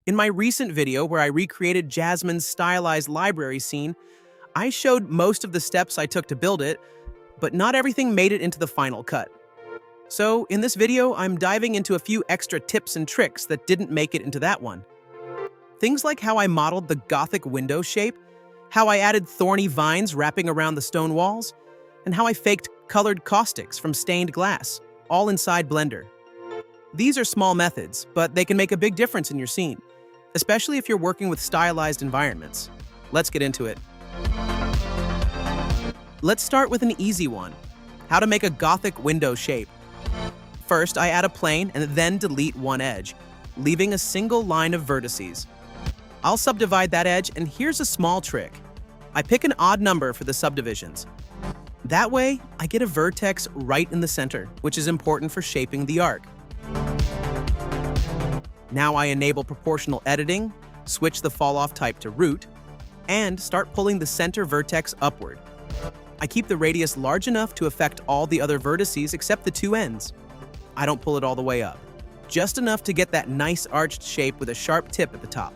In my recent video where I recreated Jasmine's Stylized Library scene, I showed most of the steps I took to build it, but not everything made it into the final cut. So in this video, I'm diving into a few extra tips and tricks that didn't make it into that one. Things like how I modeled the Gothic window shape, how I added thorny vines wrapping around the stone walls, and how I faked colored caustics from stained glass, all inside Blender. These are small methods, but they can make a big difference in your scene, especially if you're working with stylized environments. Let's get into it. Let's start with an easy one, how to make a Gothic window shape. First, I add a plane and then delete one edge, leaving a single line of vertices. I'll subdivide that edge, and here's a small trick. I pick an odd number for the subdivisions. That way, I get a vertex right in the center, which is important for shaping the arc. Now I enable proportional editing, switch the fall-off type to root, and start pulling the center vertex upward. I keep the radius large enough to affect all the other vertices except the two ends. I don't pull it all the way up, just enough to get that nice arched shape with a sharp tip at the top.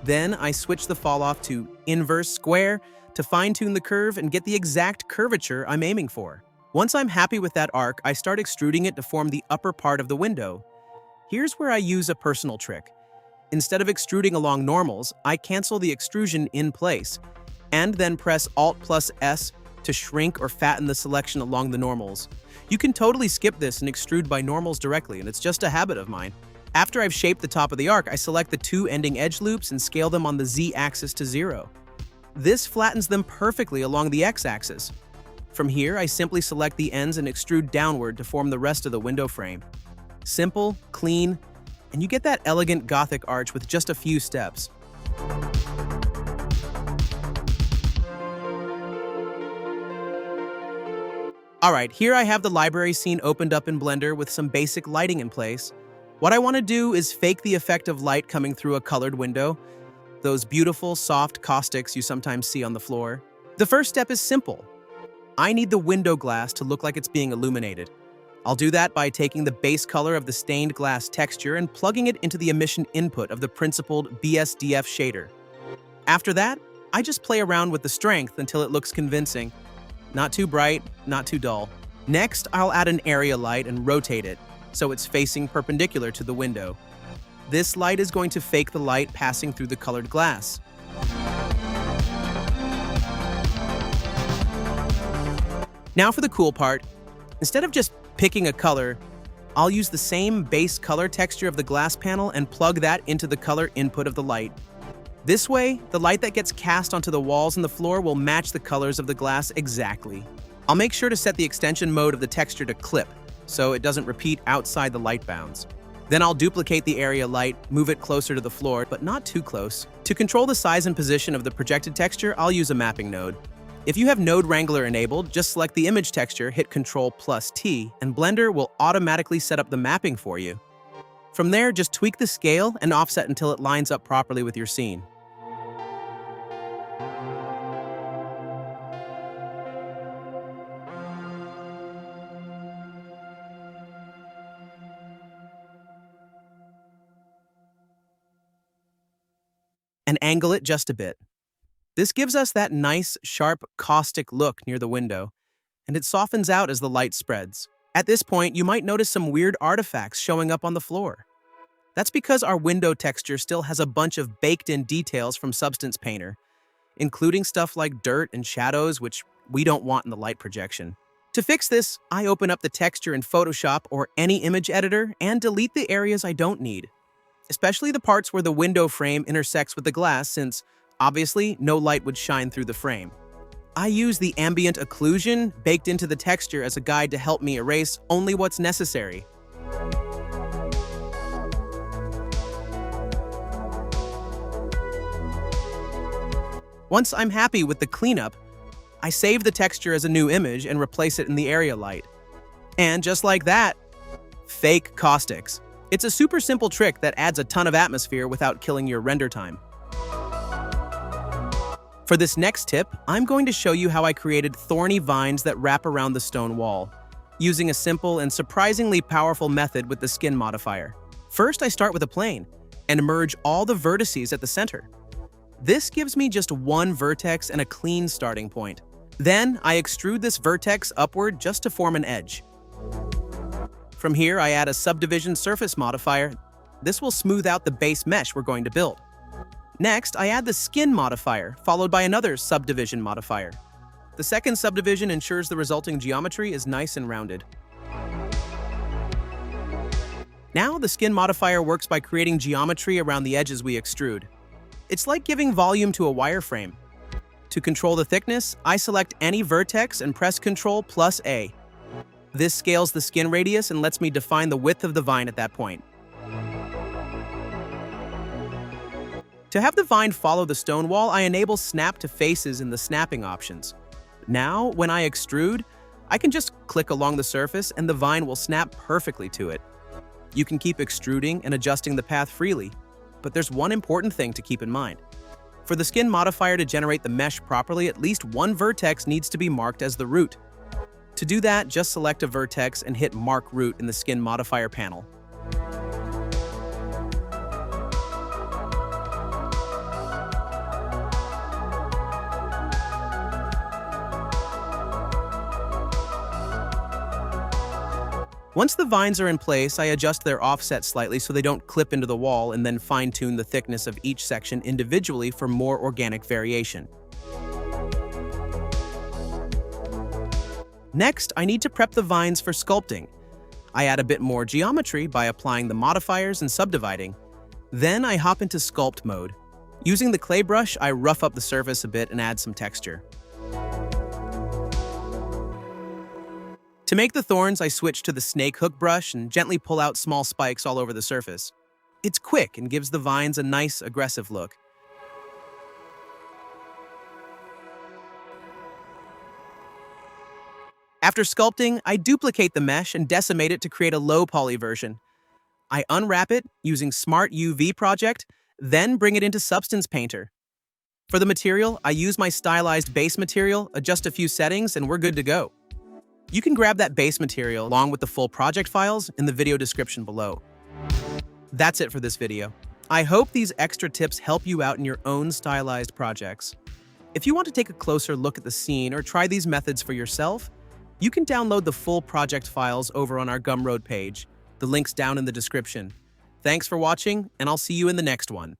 Then I switch the fall-off to inverse square to fine-tune the curve and get the exact curvature I'm aiming for. Once I'm happy with that arc, I start extruding it to form the upper part of the window. Here's where I use a personal trick. Instead of extruding along normals, I cancel the extrusion in place, and then press Alt+S to shrink or fatten the selection along the normals. You can totally skip this and extrude by normals directly, and it's just a habit of mine. After I've shaped the top of the arc, I select the two ending edge loops and scale them on the Z-axis to 0. This flattens them perfectly along the X-axis. From here, I simply select the ends and extrude downward to form the rest of the window frame. Simple, clean, and you get that elegant Gothic arch with just a few steps. Alright, here I have the library scene opened up in Blender with some basic lighting in place. What I want to do is fake the effect of light coming through a colored window, those beautiful, soft caustics you sometimes see on the floor. The first step is simple. I need the window glass to look like it's being illuminated. I'll do that by taking the base color of the stained glass texture and plugging it into the emission input of the principled BSDF shader. After that, I just play around with the strength until it looks convincing. Not too bright, not too dull. Next, I'll add an area light and rotate it, so it's facing perpendicular to the window. This light is going to fake the light passing through the colored glass. Now for the cool part. Instead of just picking a color, I'll use the same base color texture of the glass panel and plug that into the color input of the light. This way, the light that gets cast onto the walls and the floor will match the colors of the glass exactly. I'll make sure to set the extension mode of the texture to clip, so it doesn't repeat outside the light bounds. Then I'll duplicate the area light, move it closer to the floor, but not too close. To control the size and position of the projected texture, I'll use a mapping node. If you have Node Wrangler enabled, just select the image texture, hit Ctrl+T, and Blender will automatically set up the mapping for you. From there, just tweak the scale and offset until it lines up properly with your scene. And angle it just a bit. This gives us that nice, sharp, caustic look near the window, and it softens out as the light spreads. At this point, you might notice some weird artifacts showing up on the floor. That's because our window texture still has a bunch of baked-in details from Substance Painter, including stuff like dirt and shadows, which we don't want in the light projection. To fix this, I open up the texture in Photoshop or any image editor and delete the areas I don't need, especially the parts where the window frame intersects with the glass, since obviously no light would shine through the frame. I use the ambient occlusion baked into the texture as a guide to help me erase only what's necessary. Once I'm happy with the cleanup, I save the texture as a new image and replace it in the area light. And just like that, fake caustics. It's a super simple trick that adds a ton of atmosphere without killing your render time. For this next tip, I'm going to show you how I created thorny vines that wrap around the stone wall, using a simple and surprisingly powerful method with the skin modifier. First, I start with a plane, and merge all the vertices at the center. This gives me just one vertex and a clean starting point. Then I extrude this vertex upward just to form an edge. From here, I add a subdivision surface modifier. This will smooth out the base mesh we're going to build. Next, I add the skin modifier, followed by another subdivision modifier. The second subdivision ensures the resulting geometry is nice and rounded. Now, the skin modifier works by creating geometry around the edges we extrude. It's like giving volume to a wireframe. To control the thickness, I select any vertex and press Ctrl+A. This scales the skin radius and lets me define the width of the vine at that point. To have the vine follow the stone wall, I enable Snap to Faces in the snapping options. Now, when I extrude, I can just click along the surface and the vine will snap perfectly to it. You can keep extruding and adjusting the path freely, but there's one important thing to keep in mind. For the skin modifier to generate the mesh properly, at least one vertex needs to be marked as the root. To do that, just select a vertex and hit Mark Root in the skin modifier panel. Once the vines are in place, I adjust their offset slightly so they don't clip into the wall and then fine-tune the thickness of each section individually for more organic variation. Next, I need to prep the vines for sculpting. I add a bit more geometry by applying the modifiers and subdividing. Then I hop into sculpt mode. Using the clay brush, I rough up the surface a bit and add some texture. To make the thorns, I switch to the snake hook brush and gently pull out small spikes all over the surface. It's quick and gives the vines a nice, aggressive look. After sculpting, I duplicate the mesh and decimate it to create a low poly version. I unwrap it using Smart UV Project, then bring it into Substance Painter. For the material, I use my stylized base material, adjust a few settings, and we're good to go. You can grab that base material along with the full project files in the video description below. That's it for this video. I hope these extra tips help you out in your own stylized projects. If you want to take a closer look at the scene or try these methods for yourself, you can download the full project files over on our Gumroad page. The link's down in the description. Thanks for watching, and I'll see you in the next one.